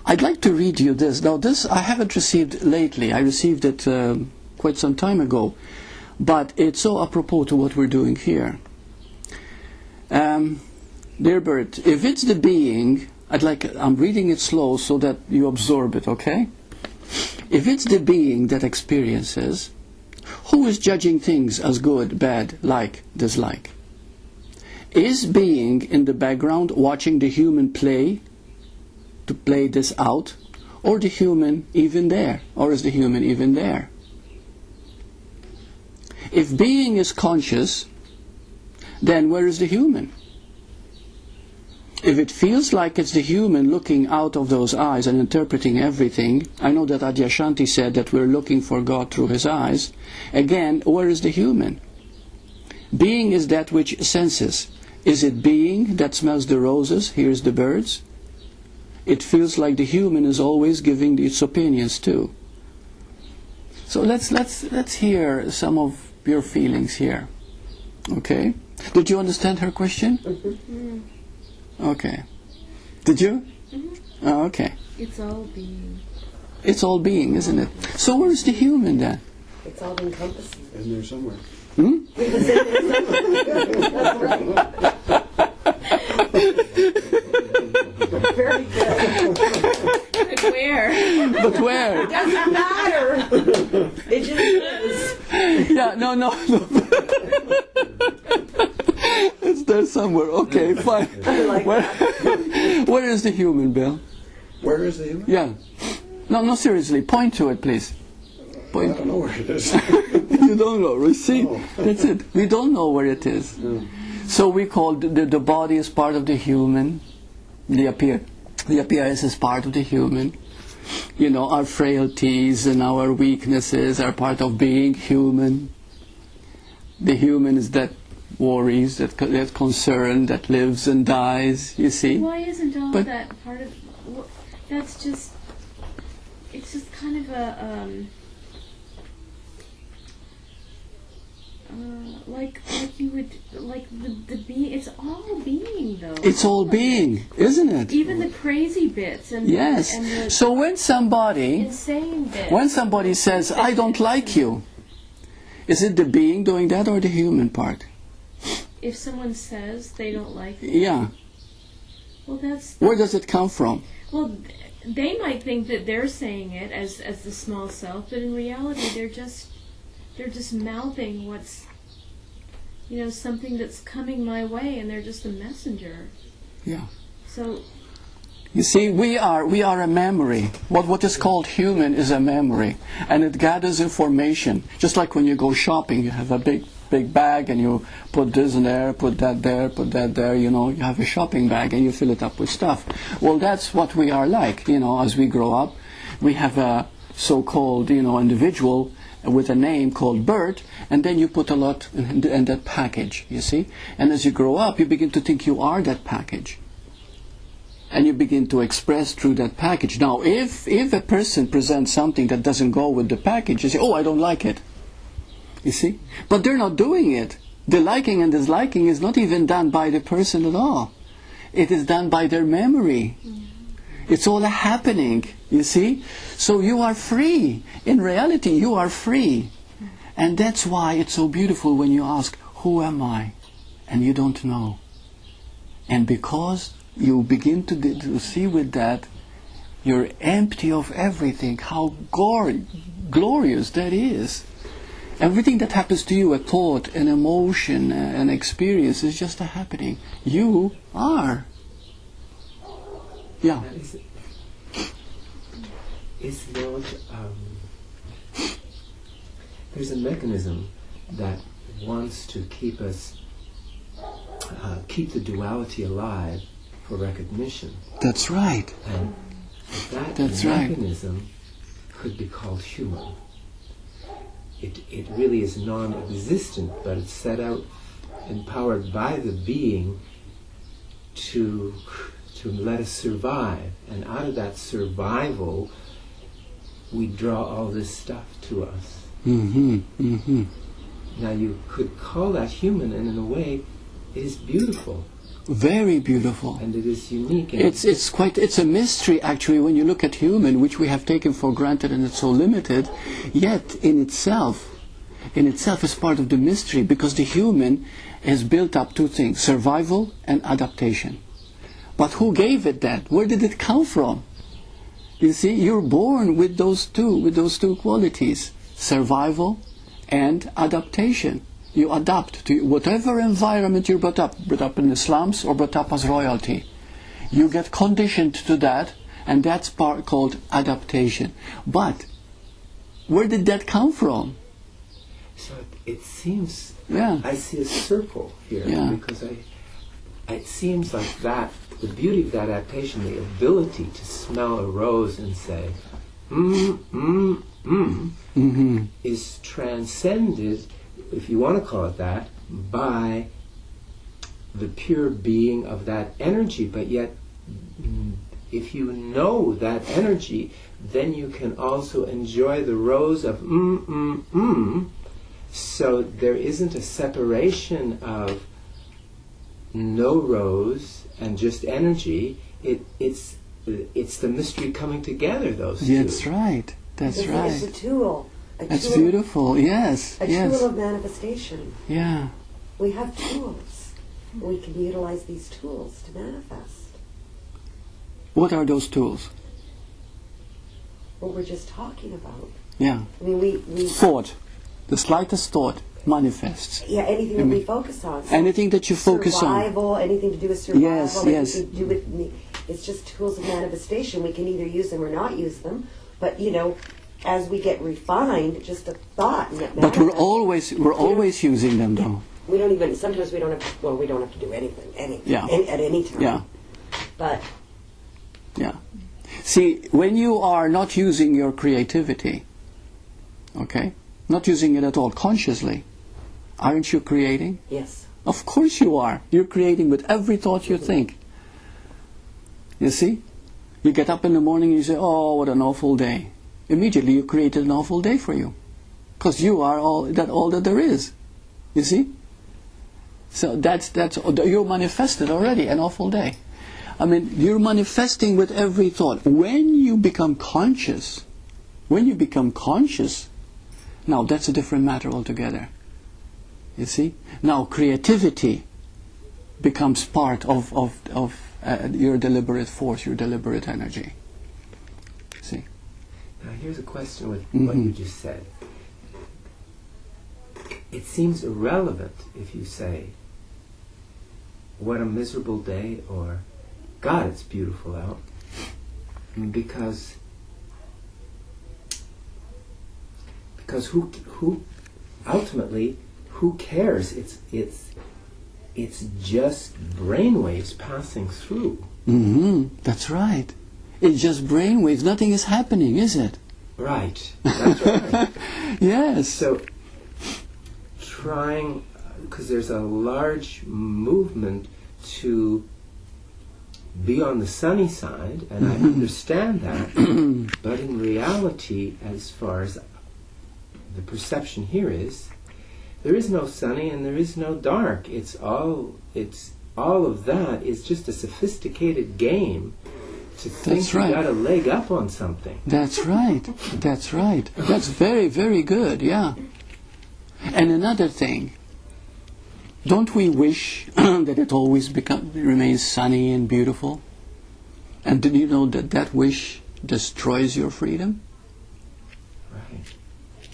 I'd like to read you this. Now this I haven't received lately. I received it quite some time ago. But it's so apropos to what we're doing here. Dear Burt, if it's the being, I'm reading it slow so that you absorb it, okay? If it's the being that experiences, who is judging things as good, bad, like, dislike? Is being in the background watching the human play, to play this out, or the human even there? Or is the human even there? If being is conscious, then where is the human? If it feels like it's the human looking out of those eyes and interpreting everything, I know that Adyashanti said that we're looking for God through his eyes. Again, where is the human? Being is that which senses. Is it being that smells the roses, hears the birds? It feels like the human is always giving its opinions too. So let's hear some of your feelings here. Okay? Did you understand her question? Mm-hmm. Okay. Did you? Mm-hmm. Oh, okay. It's all being. It's all being, isn't it? So where's the human then? It's all encompassing. Isn't there somewhere? Hmm? Very good. But where? But where? It doesn't matter. It just is. Yeah, no. It's there somewhere. Okay, fine. Like where is the human, Bill? Where is the human? Yeah. No, seriously. Point to it, please. I don't know where it is. You don't know. You see? No. That's it. We don't know where it is. No. So we call the body is part of the human. The appearance is part of the human. You know, our frailties and our weaknesses are part of being human. The human is that worries, that concern, that lives and dies, you see? Why isn't all that part of... That's just... It's just kind of a... like you would... Like the being... It's all being, though. It's all being, isn't it? Even the crazy bits. And yes. And the so when somebody... insane bits. When somebody says, I don't like you, is it the being doing that or the human part? If someone says they don't like you, Yeah. well, that's... Where does it come from? Well, they might think that they're saying it as the small self, but in reality, they're just mouthing what's, something that's coming my way, and they're just a messenger. Yeah. So. You see, we are a memory. What is called human is a memory, and it gathers information. Just like when you go shopping, you have a big bag, and you put this in there, put that there. You have a shopping bag, and you fill it up with stuff. Well, that's what we are like. As we grow up, we have a so-called individual with a name called Burt, and then you put a lot in that package. You see, and as you grow up, you begin to think you are that package. And you begin to express through that package. Now, if a person presents something that doesn't go with the package, you say, oh, I don't like it. You see? But they're not doing it. The liking and disliking is not even done by the person at all. It is done by their memory. It's all a happening, you see? So you are free. In reality, you are free. And that's why it's so beautiful when you ask, who am I? And you don't know. And because you begin to see with that, you're empty of everything. How glorious that is. Everything that happens to you, a thought, an emotion, an experience, is just a happening. You are. Yeah. It's not... there's a mechanism that wants to keep us... keep the duality alive for recognition. That's right. And that That's mechanism could be called human. It really is non-existent, but it's set out, empowered by the being to let us survive. And out of that survival, we draw all this stuff to us. Mm-hmm. Mm-hmm. Now you could call that human, and in a way, it is beautiful. Very beautiful. And it is unique. And It's a mystery actually when you look at human, which we have taken for granted and it's so limited, yet in itself is part of the mystery, because the human is built up two things, survival and adaptation. But who gave it that? Where did it come from? You see, you're born with those two qualities, survival and adaptation. You adapt to whatever environment you're brought up in the slums or brought up as royalty. You get conditioned to that, and that's part called adaptation. But where did that come from? so it seems, Yeah. I see a circle here, Yeah. because it seems like that, the beauty of that adaptation, the ability to smell a rose and say, Mm-hmm. is transcended, if you want to call it that, by the pure being of that energy. But yet, if you know that energy, then you can also enjoy the rose of So there isn't a separation of no rose and just energy. It's the mystery coming together, those two. That's right. That's It's right. a tool. That's beautiful. Yes. A Yes. tool of manifestation. Yeah. We have tools. We can utilize these tools to manifest. What are those tools? What we're just talking about. Yeah. I mean, we Thought. The slightest thought manifests. yeah, anything that we focus on. So Anything that you focus on. survival, anything to do with survival. Yes, anything yes. to do with it's just tools of manifestation. We can either use them or not use them. But as we get refined, just a thought. And it But we're manifests. always using them though. We don't even. Sometimes we don't have. Well, we don't have to do anything. Yeah. At any time. Yeah. But Yeah. See, when you are not using your creativity, okay, not using it at all consciously, aren't you creating? yes. Of course you are. You're creating with every thought you think. You see? You get up in the morning and you say, oh, what an awful day. Immediately you created an awful day for you. Because you are all that there is. You see? So that's you manifested already an awful day. I mean, you're manifesting with every thought. When you become conscious, now that's a different matter altogether. You see? Now creativity becomes part of your deliberate force, your deliberate energy. See? Now here's a question with what you just said. It seems irrelevant if you say, what a miserable day, or God, it's beautiful out. Because who ultimately, who cares? It's just brainwaves passing through. That's right. It's just brainwaves. Nothing is happening, is it? Right. That's right. Yes. So, because there's a large movement to be on the sunny side, and I understand that, but in reality, as far as the perception here is, there is no sunny and there is no dark. All of that is just a sophisticated game to think That's right. you got a leg up on something. That's right. That's right. That's very, very good, yeah. And another thing, don't we wish that it always remains sunny and beautiful? And did you know that wish destroys your freedom? Right.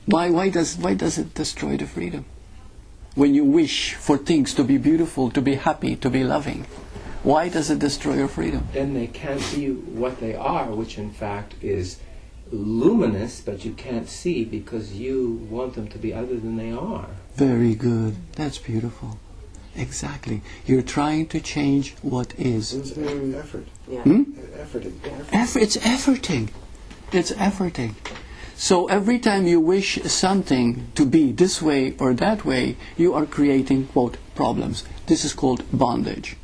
Why does it destroy the freedom? When you wish for things to be beautiful, to be happy, to be loving, why does it destroy your freedom? Then they can't be what they are, which in fact is luminous, but you can't see because you want them to be other than they are. Very good. That's beautiful. Exactly. You're trying to change what is. It's effort. Yeah. It's efforting. It's efforting. So every time you wish something to be this way or that way, you are creating, quote, problems. This is called bondage.